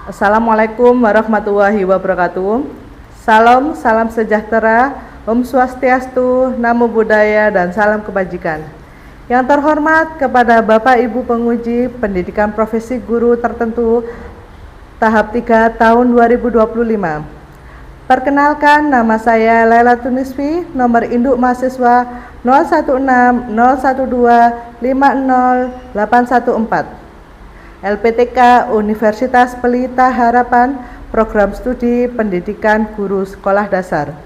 Assalamualaikum warahmatullahi wabarakatuh. Salam sejahtera, Om Swastiastu, Namo Buddhaya, dan salam kebajikan. Yang terhormat kepada Bapak Ibu penguji pendidikan profesi guru tertentu tahap 3 tahun 2025. Perkenalkan, nama saya Laila Tunisfi, nomor induk mahasiswa 016012500814. LPTK Universitas Pelita Harapan, Program Studi Pendidikan Guru Sekolah Dasar.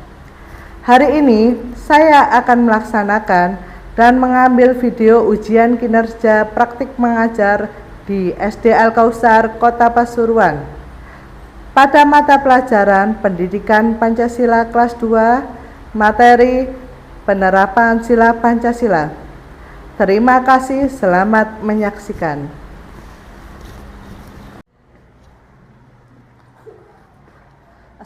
Hari ini saya akan melaksanakan dan mengambil video ujian kinerja praktik mengajar di SD Al-Kausar, Kota Pasuruan. Pada mata pelajaran Pendidikan Pancasila kelas 2, materi Penerapan Sila Pancasila. Terima kasih, selamat menyaksikan.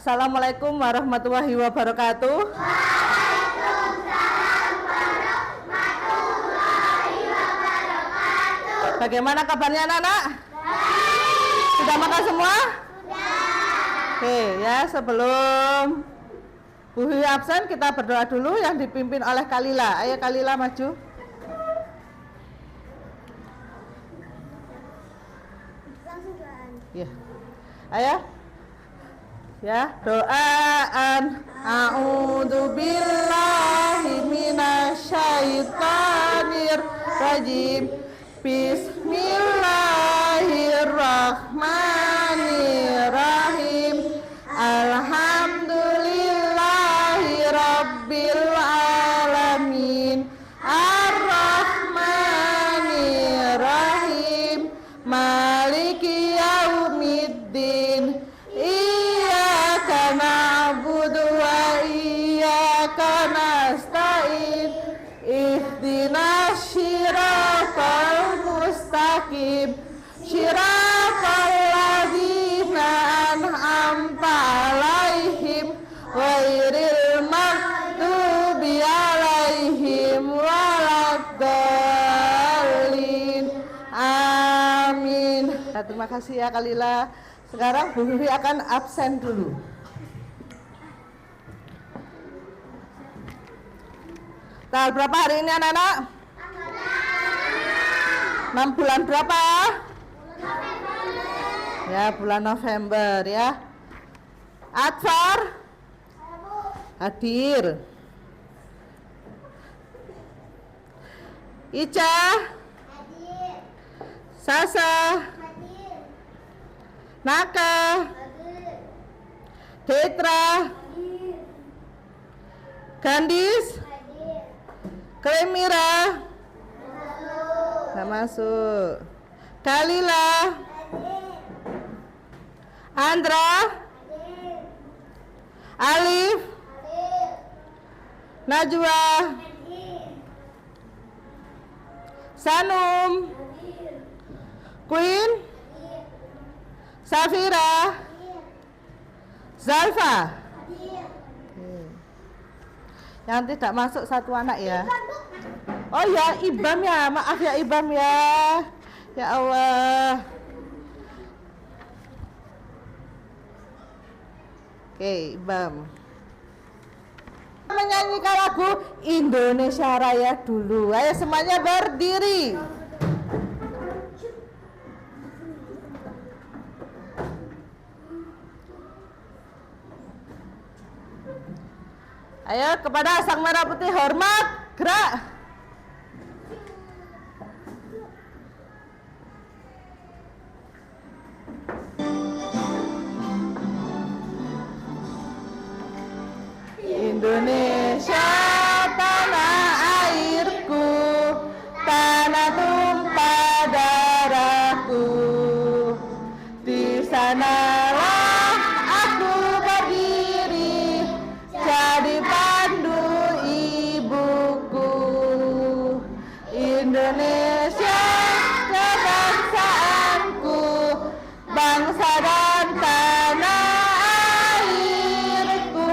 Assalamualaikum warahmatullahi wabarakatuh. Waalaikumsalam warahmatullahi wabarakatuh. Bagaimana kabarnya anak-anak? Baik. Sudah makan semua? Sudah. Oke ya, sebelum Bu Hui absen, kita berdoa dulu yang dipimpin oleh Kalila. Ayo Kalila maju. Ya. Ayo. Ya, doaan. A'udzubillahi minasyaitonir rajim. Bismillahirrahmanirrahim. Alhamdulillahi rabbil alamin. Ar-Rahmanirrahim. Maliki yaumiddin. Iyyaka na'budu wa iyyaka nasta'in. Ihdinas shiratal mustaqim. Shiratal ladzina an'amta 'alaihim ghairil maghdubi 'alaihim waladdallin. Amin. Terima kasih ya Kalila. Sekarang Bu Vivi akan absen dulu. Tanggal berapa hari ini anak-anak? 6 bulan berapa? Ya, bulan November ya. Adfar? Hadir. Ica? Sasa? Naka? Tetra? Gandis? Kremira? Nggak masuk. Kalila? Andra? Alif? Najwa? Sanum? Queen? Safira? Zalfa? Yang tidak masuk satu anak ya. Oh ya, Ibam ya. Maaf ya Ibam ya. Ya Allah. Oke, Ibam. Menyanyikan lagu Indonesia Raya dulu. Ayo semuanya berdiri. Ayo kepada Sang Merah Putih hormat, gerak. Indonesia tanah airku, tanah tumpah darahku. Di sanalah aku berdiri, jadi pandu ibuku. Indonesia kebangsaanku, bangsa dan tanah airku.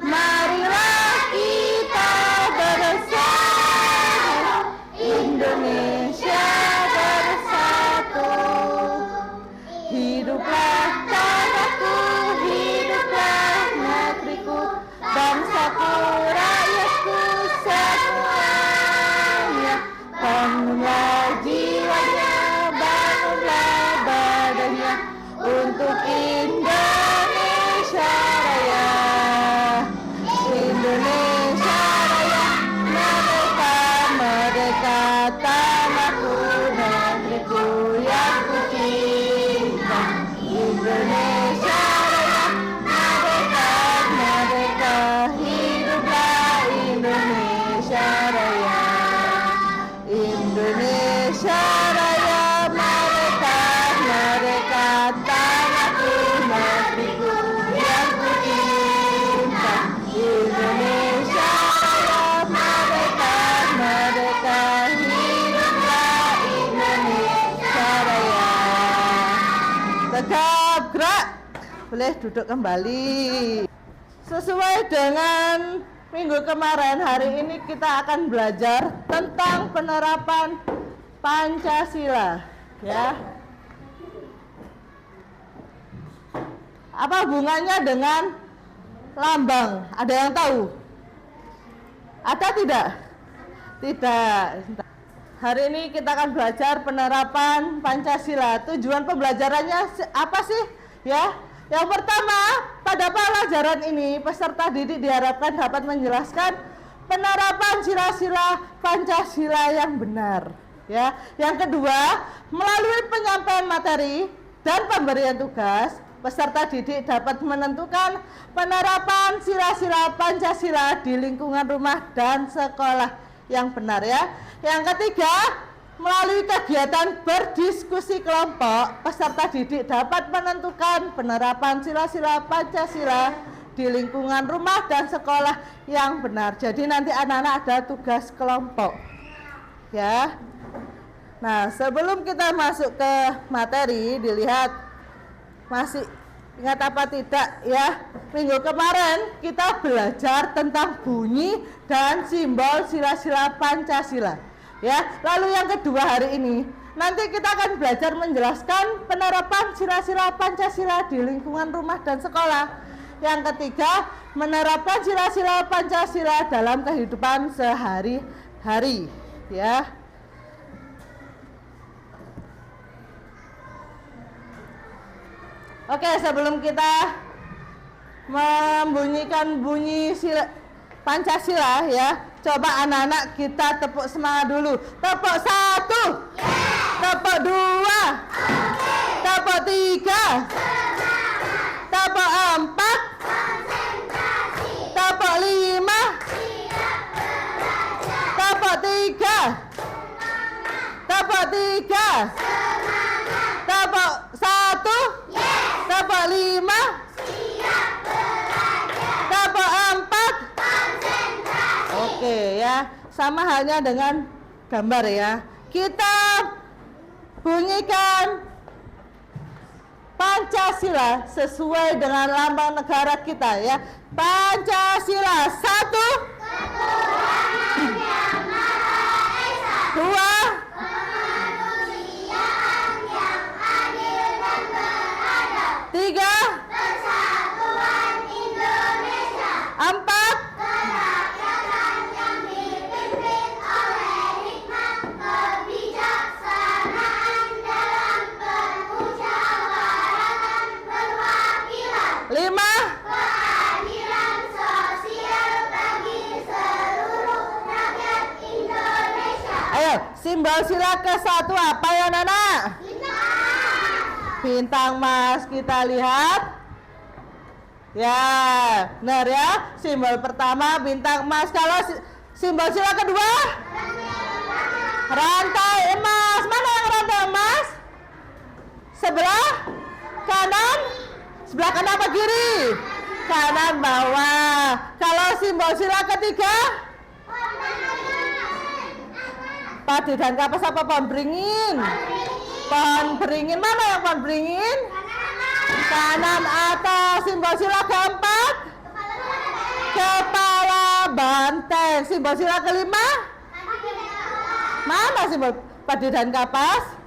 Marilah kita bersatu, Indonesia bersatu. Hiduplah untuk Indonesia Raya. Indonesia Raya, merdeka, merdeka, tanahku, negeriku yang kucinta. Indonesia Raya, merdeka, merdeka, hiduplah Indonesia Raya. Indonesia Raya, merdeka, merdeka, tanahku, negeriku yang kucinta. Indonesia Raya, merdeka, merdeka, hiduplah Indonesia Raya. Tegap, gerak. Boleh duduk kembali. Sesuai dengan minggu kemarin, hari ini kita akan belajar tentang penerapan Pancasila, ya. Apa hubungannya dengan lambang? Ada yang tahu? Ada tidak? Tidak. Hari ini kita akan belajar penerapan Pancasila. Tujuan pembelajarannya apa sih? Ya, yang pertama, pada pelajaran ini peserta didik diharapkan dapat menjelaskan penerapan sila-sila Pancasila yang benar. Ya, yang kedua, melalui penyampaian materi dan pemberian tugas, peserta didik dapat menentukan penerapan sila-sila Pancasila di lingkungan rumah dan sekolah yang benar, ya. Yang ketiga, melalui kegiatan berdiskusi kelompok, peserta didik dapat menentukan penerapan sila-sila Pancasila di lingkungan rumah dan sekolah yang benar. Jadi nanti anak-anak ada tugas kelompok, ya. Nah, sebelum kita masuk ke materi, dilihat masih ingat apa tidak, ya. Minggu kemarin kita belajar tentang bunyi dan simbol sila-sila Pancasila, ya. Lalu yang kedua hari ini nanti kita akan belajar menjelaskan penerapan sila-sila Pancasila di lingkungan rumah dan sekolah. Yang ketiga, menerapkan sila-sila Pancasila dalam kehidupan sehari-hari, ya. Oke, sebelum kita membunyikan bunyi Pancasila, ya, coba anak-anak kita tepuk semangat dulu. Tepuk 1, tepuk 2, tepuk 3, tepuk 4, tepuk 5, tepuk 3, tepuk 3, tepuk 1, tepuk 5, tepuk 4. Oke, ya, sama halnya dengan gambar, ya. Kita bunyikan Pancasila sesuai dengan lambang negara kita, ya. Pancasila 1, 2, 3, 4, 5. Keadilan sosial bagi seluruh rakyat Indonesia. Ayo, simbol sila ke-1 apa ya, Nana? Bintang Mas, kita lihat. Ya, benar, ya. Simbol pertama bintang emas. Kalau simbol sila kedua? Rantai emas. Mana yang rantai emas? Sebelah kanan? Sebelah kanan apa kiri? Kanan bawah. Kalau simbol sila ketiga? Padi dan kapas apa pohon beringin? Pohon beringin. Mana yang pohon beringin? Kanan atas. Simbol sila keempat? Kepala banteng. Simbol sila kelima? Mana simbol padi dan kapas?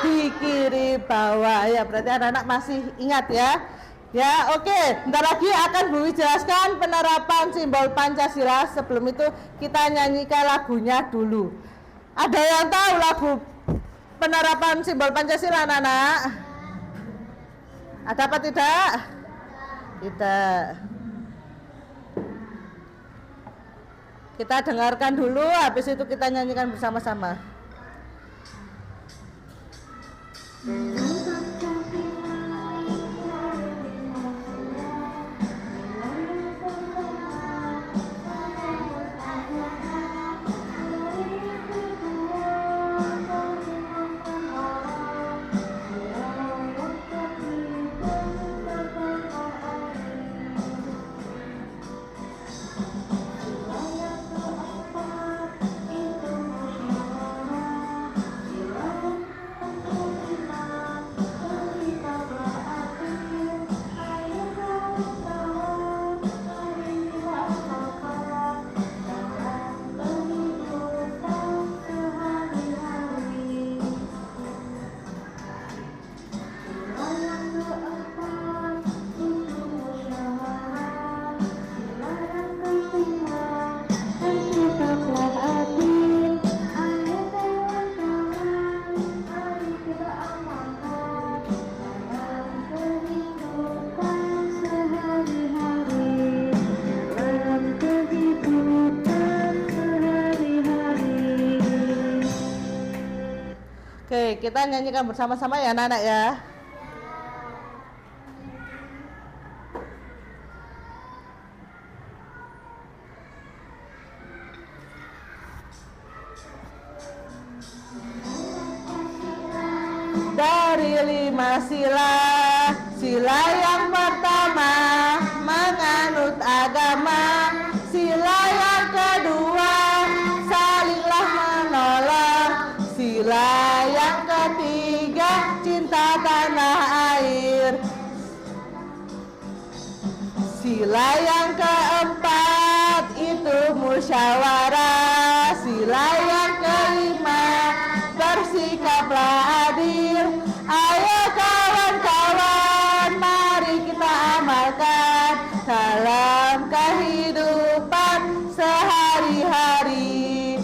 Di kiri bawah. Ya, berarti anak-anak masih ingat, ya. Ya, oke. Bentar lagi akan Bu jelaskan penerapan simbol Pancasila. Sebelum itu kita nyanyikan lagunya dulu. Ada yang tahu lagu penerapan simbol Pancasila, anak-anak? Ada apa tidak? Tidak. Kita dengarkan dulu, habis itu kita nyanyikan bersama-sama. Oke, kita nyanyikan bersama-sama ya anak-anak ya. Dari 5 sila, sila yang pertama menganut agama, sila yang kedua salinglah menolong, sila yang ketiga cinta tanah air, sila yang keempat itu musyawarah, sila yang kelima bersikaplah adil. Ayo kawan-kawan, mari kita amalkan dalam kehidupan sehari-hari.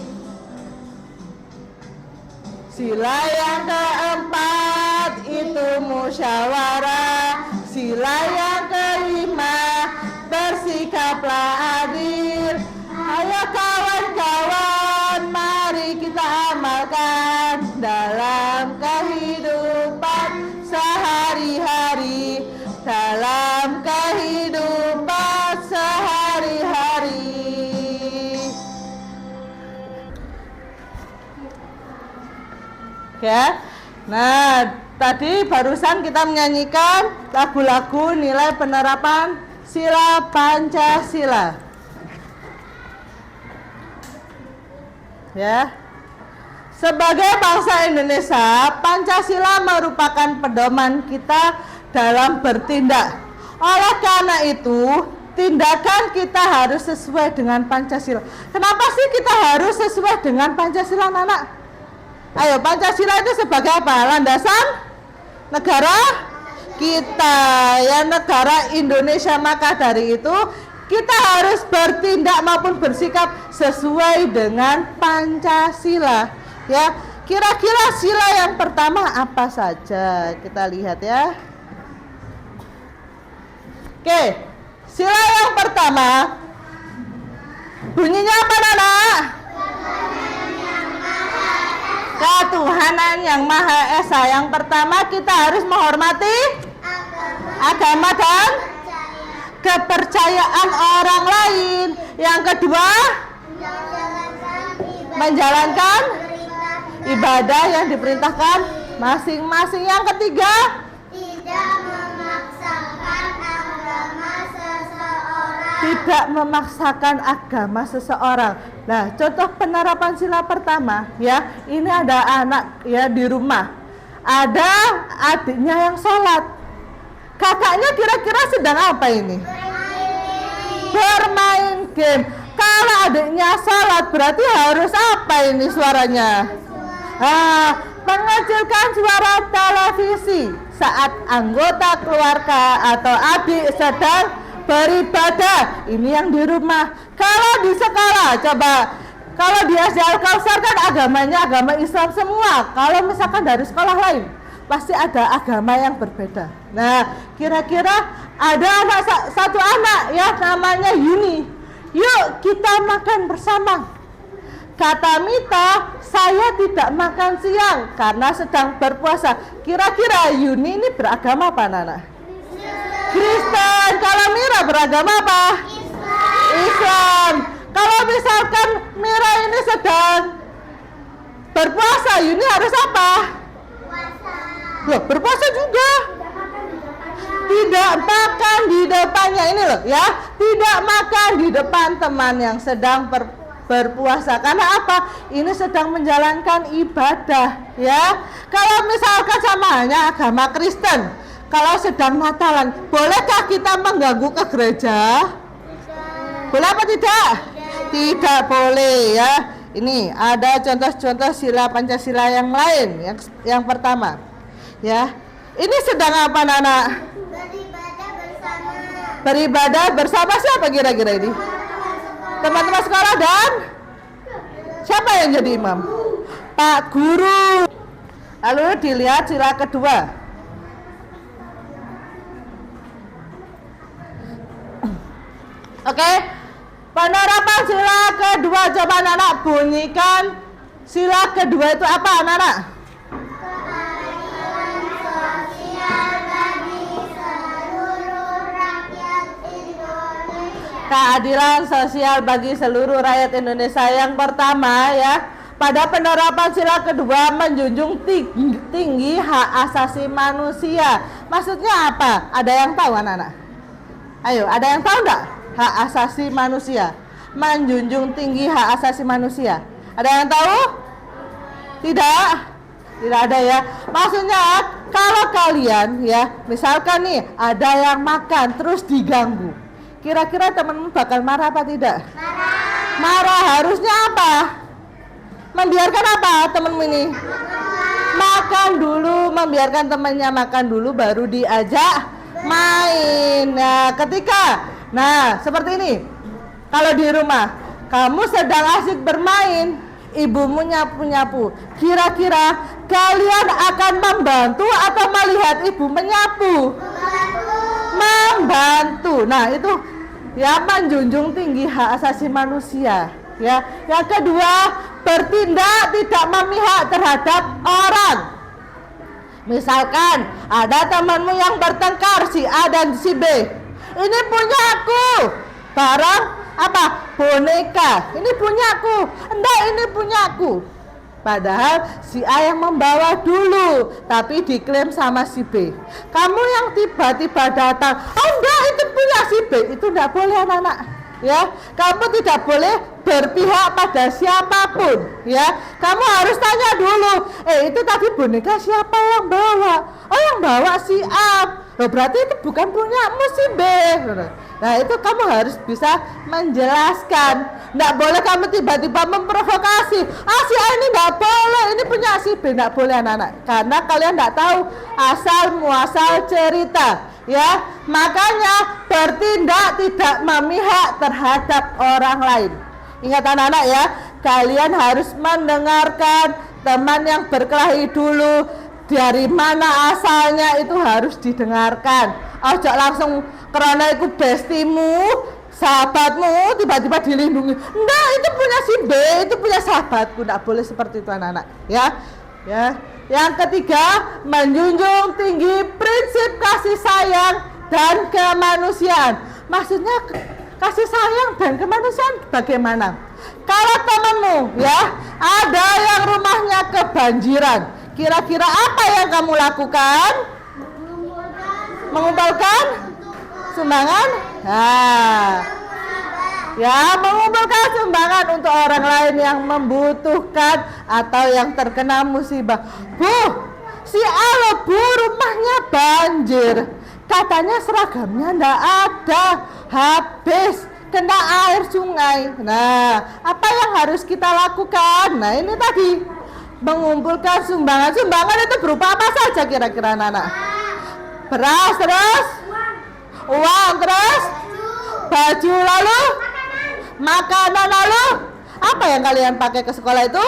Sila yang keempat itu musyawarah, sila yang kelima bersikaplah adil. Ayo kawan-kawan, mari kita amalkan dalam kehidupan sehari-hari, dalam kehidupan sehari-hari. Ya. Nah, tadi barusan kita menyanyikan lagu-lagu nilai penerapan sila Pancasila. Ya. Sebagai bangsa Indonesia, Pancasila merupakan pedoman kita dalam bertindak. Oleh karena itu, tindakan kita harus sesuai dengan Pancasila. Kenapa sih kita harus sesuai dengan Pancasila, anak-anak? Ayo, Pancasila itu sebagai apa? Landasan negara kita, ya, negara Indonesia. Maka dari itu kita harus bertindak maupun bersikap sesuai dengan Pancasila. Ya, kira-kira sila yang pertama apa saja? Kita lihat ya. Oke, sila yang pertama bunyinya apa, anak? Ketuhanan yang Maha Esa. Yang pertama kita harus menghormati agama dan kepercayaan orang lain. Yang kedua, menjalankan ibadah yang diperintahkan masing-masing. Yang ketiga, tidak memaksakan agama seseorang. Tidak memaksakan agama seseorang. Nah, contoh penerapan sila pertama, ya, ini ada anak ya di rumah, ada adiknya yang sholat, kakaknya kira-kira sedang apa ini? Bermain game. Kalau adiknya sholat berarti harus apa ini suaranya? Mengecilkan suara televisi saat anggota keluarga atau adik sedang beribadah. Ini yang di rumah. Kalau di sekolah, coba, kalau di SD Al-Kausar kan agamanya agama Islam semua. Kalau misalkan dari sekolah lain, pasti ada agama yang berbeda. Nah, kira-kira ada satu anak ya namanya Yuni. Yuk kita makan bersama. Kata Mita, saya tidak makan siang karena sedang berpuasa. Kira-kira Yuni ini beragama apa, Nana? Kristen. Kalau Mira beragama apa? Islam. Kalau misalkan Mira ini sedang berpuasa, Yuni harus apa? Loh, berpuasa juga. Tidak makan di depannya, ini loh ya. Tidak makan di depan teman yang sedang berpuasa. Karena apa? Ini sedang menjalankan ibadah ya. Kalau misalkan sama hanya agama Kristen, kalau sedang Natalan, bolehkah kita mengganggu ke gereja? Boleh apa tidak? Tidak boleh ya. Ini ada contoh-contoh sila Pancasila yang lain. Yang pertama ya. Ini sedang apa, Nana? Beribadah bersama. Beribadah bersama siapa kira-kira ini? Teman-teman sekolah dan siapa yang jadi imam? Pak Guru. Lalu dilihat sila kedua. Oke, penerapan sila kedua, coba anak bunyikan. Sila kedua itu apa, anak-anak? Keadilan sosial bagi seluruh rakyat Indonesia. Keadilan sosial bagi seluruh rakyat Indonesia. Yang pertama ya, pada penerapan sila kedua menjunjung tinggi hak asasi manusia. Maksudnya apa? Ada yang tahu, anak-anak? Ayo, ada yang tahu enggak? Hak asasi manusia, menjunjung tinggi hak asasi manusia. Ada yang tahu? Tidak? Tidak ada ya. Maksudnya kalau kalian ya, misalkan nih ada yang makan terus diganggu, kira-kira teman-teman bakal marah apa tidak? Marah. Marah. Harusnya apa? Membiarkan apa teman ini? Makan dulu, membiarkan temannya makan dulu baru diajak main. Nah, seperti ini. Kalau di rumah kamu sedang asik bermain, ibumu nyapu-nyapu. Kira-kira kalian akan membantu atau melihat ibu menyapu? Membantu. Nah, itu ya menjunjung tinggi hak asasi manusia. Ya. Yang kedua, bertindak tidak memihak terhadap orang. Misalkan ada temanmu yang bertengkar, si A dan si B. Ini punya aku. Barang apa? Boneka. Ini punyaku. Enggak, ini punyaku. Padahal si A yang membawa dulu, tapi diklaim sama si B. Kamu yang tiba-tiba datang, oh enggak, itu punya si B. Itu enggak boleh, anak-anak. Ya, kamu tidak boleh berpihak pada siapapun. Ya, kamu harus tanya dulu. Itu tadi boneka siapa yang bawa? Oh, yang bawa si A. Loh, berarti itu bukan punyamu si B. Nah, itu kamu harus bisa menjelaskan. Nggak boleh kamu tiba-tiba memprovokasi. Si A ini nggak boleh, ini punya si B. Nggak boleh, anak-anak. Karena kalian nggak tahu asal muasal cerita. Ya, makanya bertindak tidak memihak terhadap orang lain. Ingat anak-anak ya, kalian harus mendengarkan teman yang berkelahi dulu. Dari mana asalnya itu harus didengarkan. Ojo langsung karena itu bestimu, sahabatmu tiba-tiba dilindungi. Enggak, itu punya si B, itu punya sahabatku. Enggak boleh seperti itu, anak-anak. Ya. Yang ketiga, menjunjung tinggi prinsip kasih sayang dan kemanusiaan. Maksudnya kasih sayang dan kemanusiaan bagaimana? Kalau temanmu ya ada yang rumahnya kebanjiran, kira-kira apa yang kamu lakukan? Mengumpulkan sumbangan? Mengumpulkan sumbangan untuk orang lain yang membutuhkan atau yang terkena musibah. Bu, si A bu, rumahnya banjir. Katanya seragamnya enggak ada, habis kena air sungai. Nah, apa yang harus kita lakukan? Nah, ini tadi mengumpulkan sumbangan. Sumbangan itu berupa apa saja kira-kira, anak-anak? Beras, terus uang, terus baju, lalu makanan, lalu apa yang kalian pakai ke sekolah itu?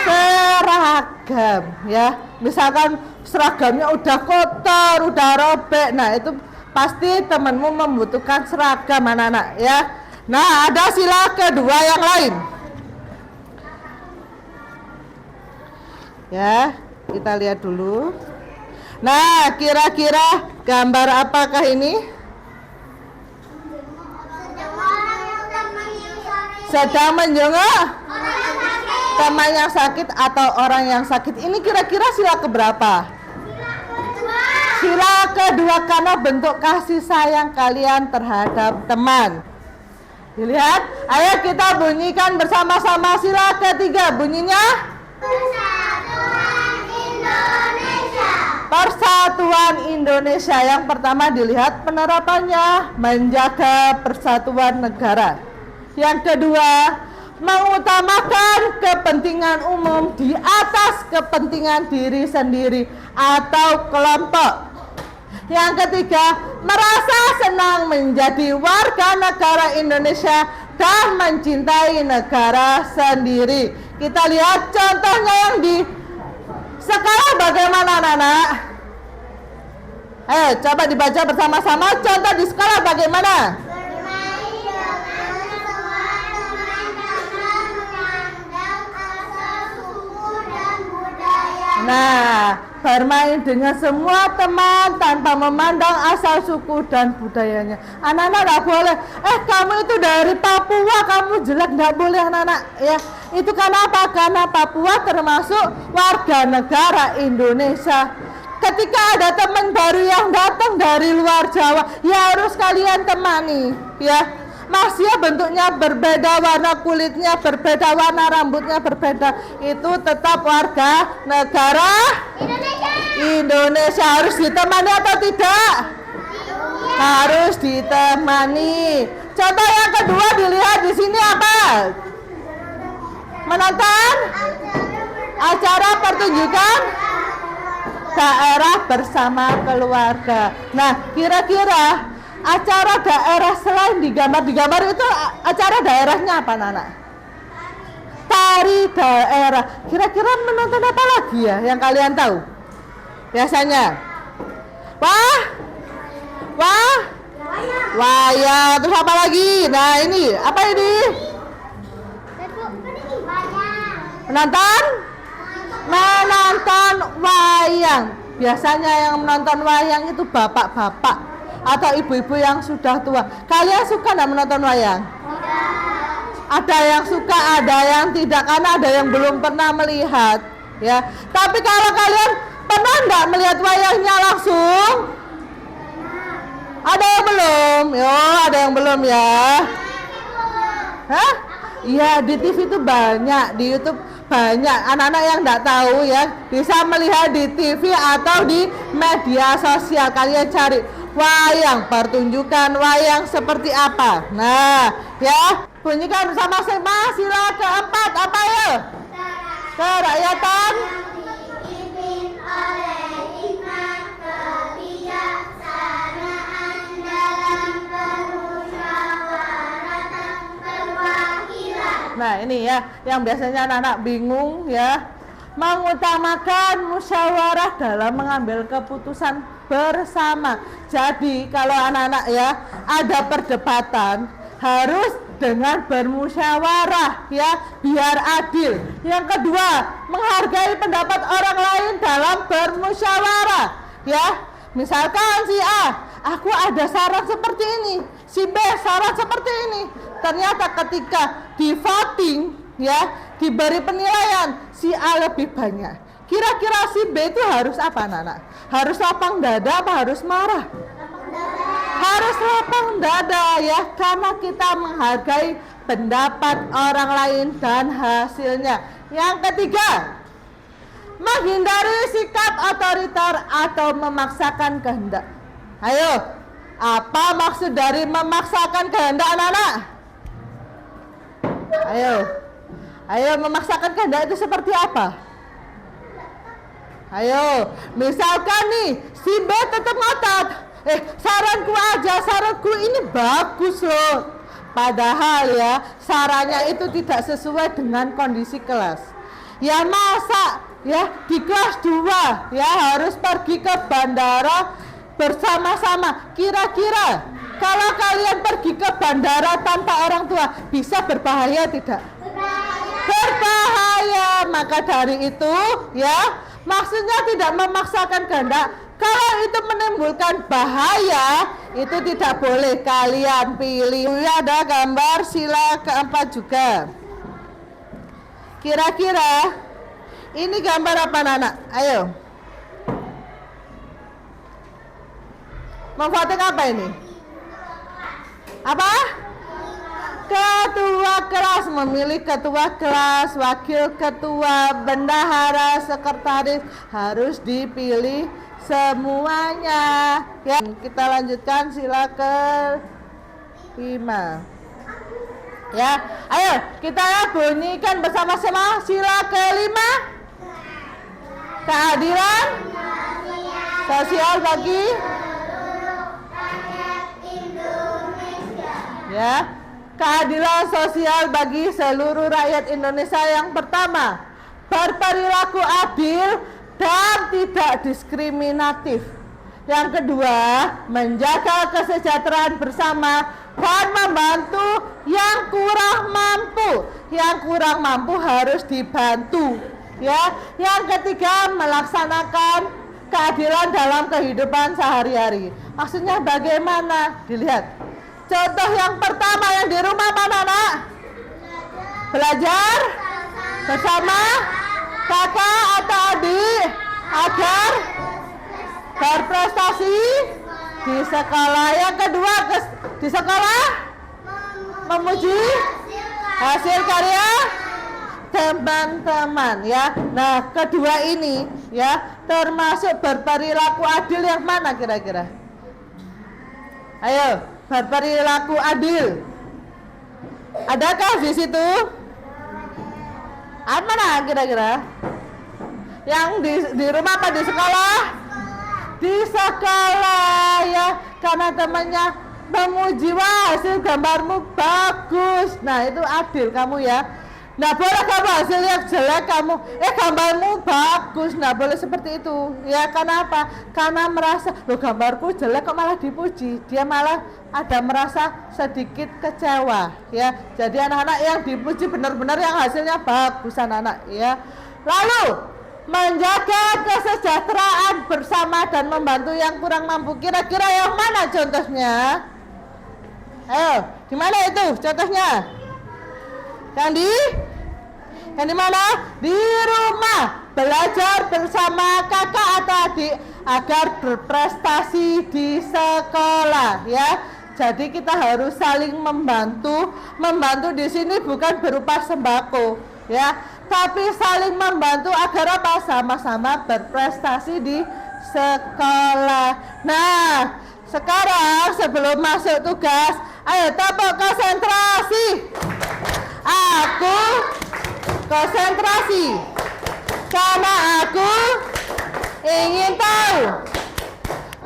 Seragam ya. Misalkan seragamnya udah kotor, udah robek. Nah, itu pasti temanmu membutuhkan seragam anak-anak ya. Nah, ada sila kedua yang lain. Ya, kita lihat dulu. Nah, kira-kira gambar apakah ini? Sedang menjenguk teman yang sakit atau orang yang sakit. Ini kira-kira sila keberapa? Sila kedua, karena bentuk kasih sayang kalian terhadap teman. Dilihat, ayo kita bunyikan bersama-sama sila ketiga. Bunyinya Persatuan Indonesia. Persatuan Indonesia. Yang pertama dilihat penerapannya, menjaga persatuan negara. Yang kedua, mengutamakan kepentingan umum di atas kepentingan diri sendiri atau kelompok. Yang ketiga, merasa senang menjadi warga negara Indonesia dan mencintai negara sendiri. Kita lihat contohnya yang di skala bagaimana anak-anak? Ayo coba dibaca bersama-sama contoh di skala bagaimana? Bermain dengan semua teman tanpa memandang asal suku dan budaya. Nah, bermain dengan semua teman tanpa memandang asal suku dan budayanya. Anak-anak nggak boleh, kamu itu dari Papua, kamu jelek, nggak boleh anak-anak ya. Itu karena apa? Karena Papua termasuk warga negara Indonesia. Ketika ada teman baru yang datang dari luar Jawa, ya harus kalian temani ya. Masih bentuknya berbeda, warna kulitnya berbeda, warna rambutnya berbeda, itu tetap warga negara Indonesia. Harus ditemani atau tidak? Harus ditemani. Contoh yang kedua dilihat di sini apa? Menonton acara pertunjukan daerah bersama keluarga. Nah, kira-kira acara daerah selain digambar itu acara daerahnya apa, Nana? Tari daerah. Kira-kira menonton apa lagi ya yang kalian tahu? Biasanya wayang. Terus apa lagi? Nah, ini apa ini? Menonton wayang. Biasanya yang menonton wayang itu bapak-bapak atau ibu-ibu yang sudah tua. Kalian suka nggak menonton wayang? Ada yang suka, ada yang tidak, karena ada yang belum pernah melihat ya. Tapi kalau kalian pernah nggak melihat wayangnya langsung? Ada yang belum? Ada yang belum ya? Hah? Iya, di TV itu banyak, di YouTube banyak. Anak-anak yang nggak tahu ya bisa melihat di TV atau di media sosial. Kalian cari wayang, pertunjukan wayang seperti apa. Nah, ya, bunyikan bersama-sama sila keempat apa ya? Kerakyatan Dipimpin oleh hikmat kebijaksanaan dalam permusyawaratan perwakilan. Nah, ini ya yang biasanya anak-anak bingung ya. Mengutamakan musyawarah dalam mengambil keputusan bersama. Jadi kalau anak-anak ya ada perdebatan harus dengan bermusyawarah ya, biar adil. Yang kedua, menghargai pendapat orang lain dalam bermusyawarah ya. Misalkan si A, aku ada saran seperti ini, si B saran seperti ini. Ternyata ketika di voting ya, diberi penilaian si A lebih banyak. Kira-kira si B itu harus apa, anak-anak? Harus lapang dada apa harus marah? Harus lapang dada ya, karena kita menghargai pendapat orang lain dan hasilnya. Yang ketiga, menghindari sikap otoriter atau memaksakan kehendak. Ayo, apa maksud dari memaksakan kehendak, anak-anak? Ayo, memaksakan kehendak itu seperti apa? Ayo, misalkan nih, si B tetap ngotot. Saranku aja, saranku ini bagus loh. Padahal ya, sarannya itu tidak sesuai dengan kondisi kelas. Ya masa ya di kelas 2 ya harus pergi ke bandara bersama-sama. Kira-kira kalau kalian pergi ke bandara tanpa orang tua bisa berbahaya tidak? Berbahaya. Maka dari itu ya, maksudnya tidak memaksakan kehendak. Kalau itu menimbulkan bahaya, itu tidak boleh kalian pilih. Ada gambar sila keempat juga. Kira-kira ini gambar apa anak? Ayo. Memvoting apa ini? Apa? Ketua kelas, memilih ketua kelas, wakil ketua, bendahara, sekretaris harus dipilih semuanya. Ya, kita lanjutkan sila ke-5. Ya, ayo kita bunyikan bersama-sama sila ke-5. Keadilan sosial bagi ya, keadilan sosial bagi seluruh rakyat Indonesia. Yang pertama, berperilaku adil dan tidak diskriminatif. Yang kedua, menjaga kesejahteraan bersama dan membantu yang kurang mampu. Yang kurang mampu harus dibantu. Ya, yang ketiga, melaksanakan keadilan dalam kehidupan sehari-hari. Maksudnya bagaimana? Dilihat. Contoh yang pertama yang di rumah mana, Nak? Belajar bersama kakak atau adik agar berprestasi di sekolah. Yang kedua, di sekolah memuji hasil karya teman-teman ya. Nah, kedua ini ya termasuk berperilaku adil yang mana kira-kira? Ayo, berperilaku adil. Adakah di situ? Mana kira-kira? Yang di rumah apa di sekolah? Di sekolah ya, karena temannya memuji, wah hasil gambarmu bagus. Nah, itu adil kamu ya. Nah, boleh kamu hasilnya jelek kamu, gambarmu bagus. Nah, boleh seperti itu. Ya, karena apa? Karena merasa, loh gambarku jelek kok malah dipuji. Dia malah ada merasa sedikit kecewa. Ya, jadi anak-anak yang dipuji benar-benar yang hasilnya bagus anak-anak. Ya, lalu menjaga kesejahteraan bersama dan membantu yang kurang mampu. Kira-kira yang mana contohnya? Ayo, di mana itu contohnya? Yang di mana? Di rumah, belajar bersama kakak atau adik agar berprestasi di sekolah ya. Jadi kita harus saling membantu. Membantu di sini bukan berupa sembako ya, tapi saling membantu agar apa? Sama-sama berprestasi di sekolah. Nah, sekarang sebelum masuk tugas, ayo tepuk konsentrasi. Aku konsentrasi karena aku ingin tahu.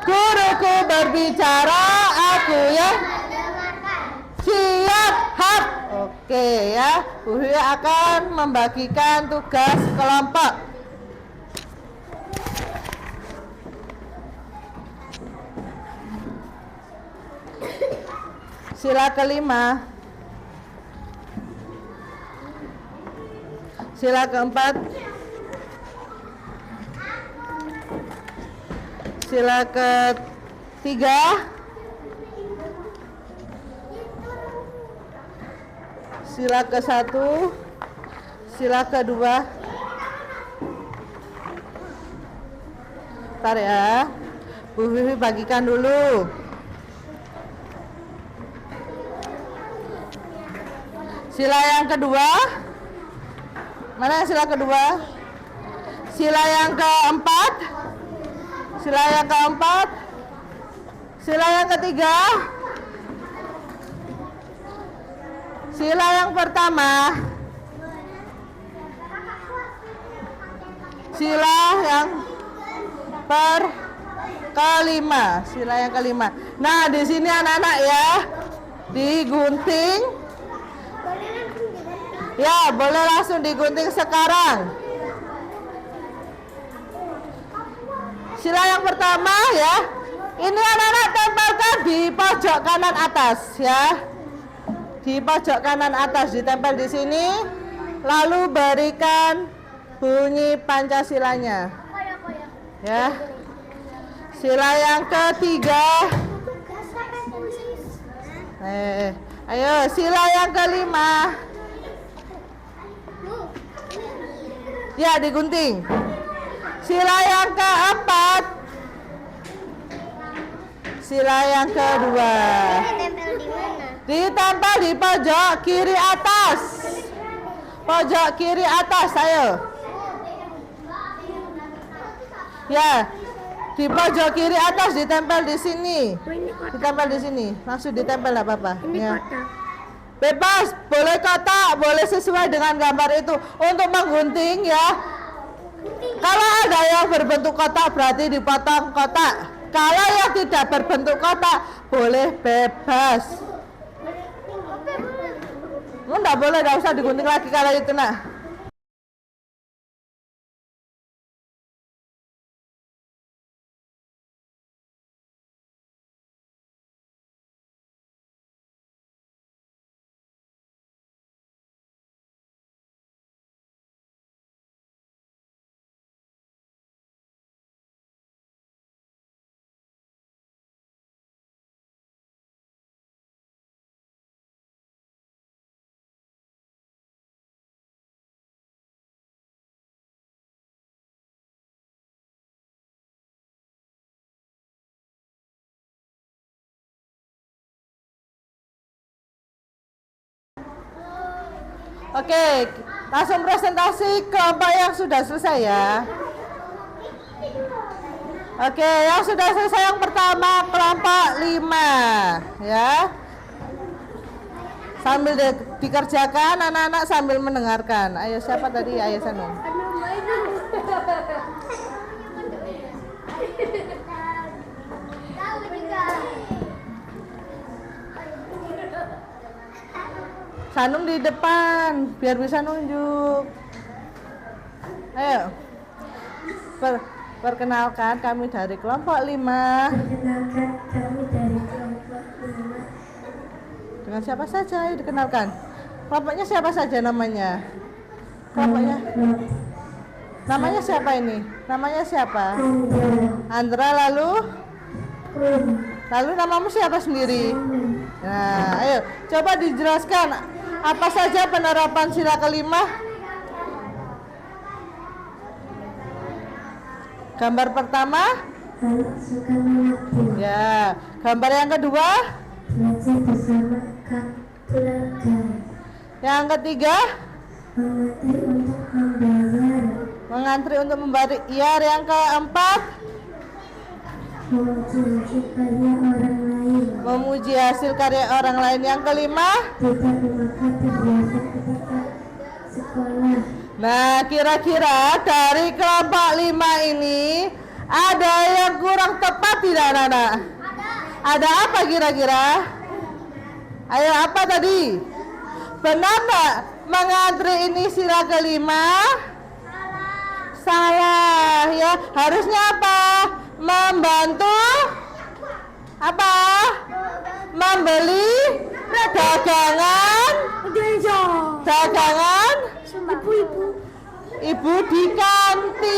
Guruku berbicara, aku ya siap. Oke ya, Bu Hui akan membagikan tugas kelompok. Sila ke-5. Sila ke-4. Sila ke-3. Sila ke-1. Sila ke-2. Bentar ya, Bu Vivi bagikan dulu. Sila yang kedua. Mana sila kedua? Sila yang keempat. Sila yang keempat. Sila yang ketiga. Sila yang pertama. Sila yang kelima. Sila yang kelima. Nah, di sini anak-anak ya, digunting. Ya, boleh langsung digunting sekarang. Sila yang pertama ya. Ini anak-anak tempelkan di pojok kanan atas ya. Di pojok kanan atas ditempel di sini. Lalu berikan bunyi Pancasilanya. Ya. Sila yang ketiga. Ayo sila yang kelima. Ya, digunting. Sila yang keempat. Sila yang kedua. Ditempel di pojok kiri atas. Pojok kiri atas, ayo. Ya, di pojok kiri atas ditempel di sini. Ditempel di sini. Langsung ditempel enggak apa-apa. Ya. Bebas, boleh kotak, boleh sesuai dengan gambar itu. Untuk menggunting ya. Kalau ada yang berbentuk kotak berarti dipotong kotak. Kalau yang tidak berbentuk kotak boleh bebas. Enggak boleh, enggak usah digunting lagi kalau itu nak. Oke, langsung presentasi kelompok yang sudah selesai ya. Oke, yang sudah selesai yang pertama kelompok 5 ya. Sambil dikerjakan anak-anak sambil mendengarkan. Ayo siapa tadi? Ayo Sanum. Sanum di depan biar bisa nunjuk. Ayo. Perkenalkan kami dari kelompok 5. Perkenalkan kami dari kelompok 5. Dengan siapa saja? Ayo dikenalkan. Kelompoknya siapa saja namanya? Kelompoknya. Namanya siapa ini? Namanya siapa? Andra, lalu? Lalu namamu siapa sendiri? Nah, ayo coba dijelaskan apa saja penerapan sila kelima. Gambar pertama? Anak suka mengatur. Ya, gambar yang kedua? Belajar bersama keluarga. Yang ketiga? Mengantri untuk membayar. Mengantri untuk membayar. Ya, yang keempat? Memuji karya orang lain. Memuji hasil karya orang lain. Yang kelima? Tidak memakan kebiasaan ketika sekolah. Nah, kira-kira dari kelompok 5 ini ada yang kurang tepat tidak, anak-anak? Ada apa kira-kira? Ayo, apa tadi? Benar nggak? Mengantri ini sila kelima? Salah ya. Harusnya apa? Membantu apa? Membeli dagangan ibu di kantin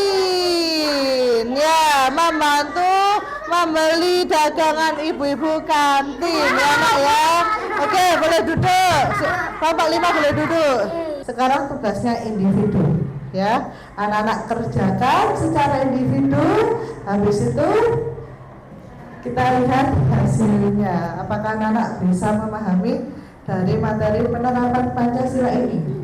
ya, membantu membeli dagangan ibu-ibu kantin ya nak ya. Oke, boleh duduk. Kelompok 5 boleh duduk. Sekarang tugasnya individu ya. Anak-anak kerjakan secara individu. Habis itu kita lihat hasilnya. Apakah anak-anak bisa memahami dari materi penerapan Pancasila ini?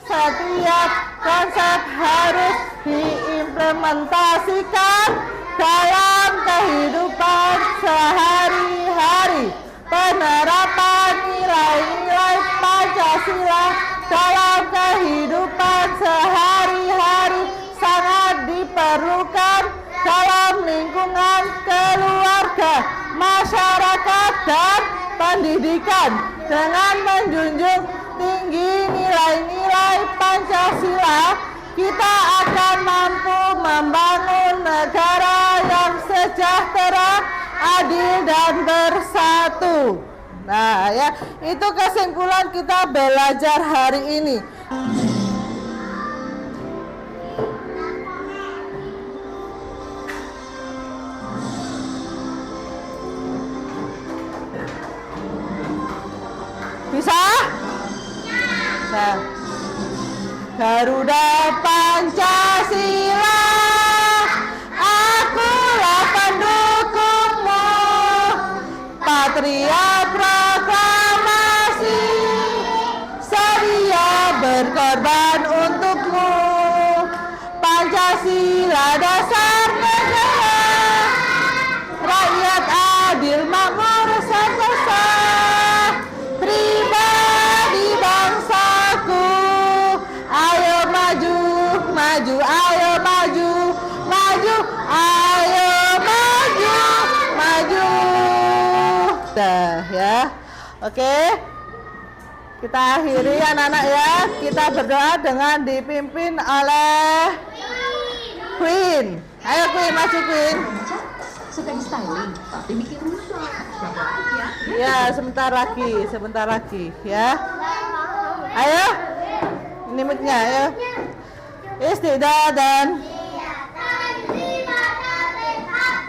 Setiap konsep harus diimplementasikan dalam kehidupan sehari-hari. Penerapan nilai-nilai Pancasila Pancasila dalam kehidupan sehari-hari sangat diperlukan dalam lingkungan keluarga, masyarakat, dan pendidikan. Dengan menjunjung tinggi nilai-nilai Pancasila, kita akan mampu membangun negara yang sejahtera, adil, dan bersatu. Nah ya, itu kesimpulan kita belajar hari ini. Bisa? Bisa. Garuda Pancasila, akulah pendukungmu. Patria proklamasi, sedia berkorban untukmu. Pancasila dasar negara, rakyat adil makmur sentosa. Pribadi bangsaku, ayo maju, maju, ayo maju, maju, ayo maju, maju. Dah ya, oke. Kita akhiri anak-anak ya. Kita berdoa dengan dipimpin oleh Queen. Ayo Queen, maju Queen. Suka di styling, tapi bikin rusak. Ya, sebentar lagi ya. Ayo, ini mic-nya, ayo. Istidadan.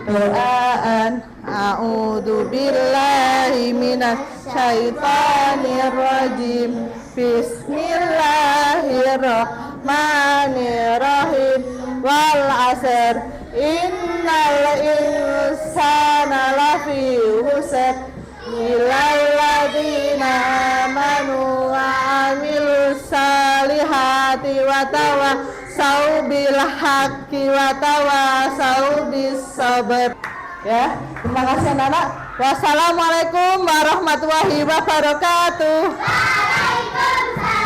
Doaan. A'udzu billahi minasy syaithanir rajim. Bismillahirrahmanirrahim. Wal 'asr. Innal insana lafi khusr illal ladzina amanu wa 'amilus salihati wa tawassaw bil haqqi wa tawassaw bis sabr. Ya, terima kasih anak-anak. Wassalamualaikum warahmatullahi wabarakatuh. Waalaikumsalam.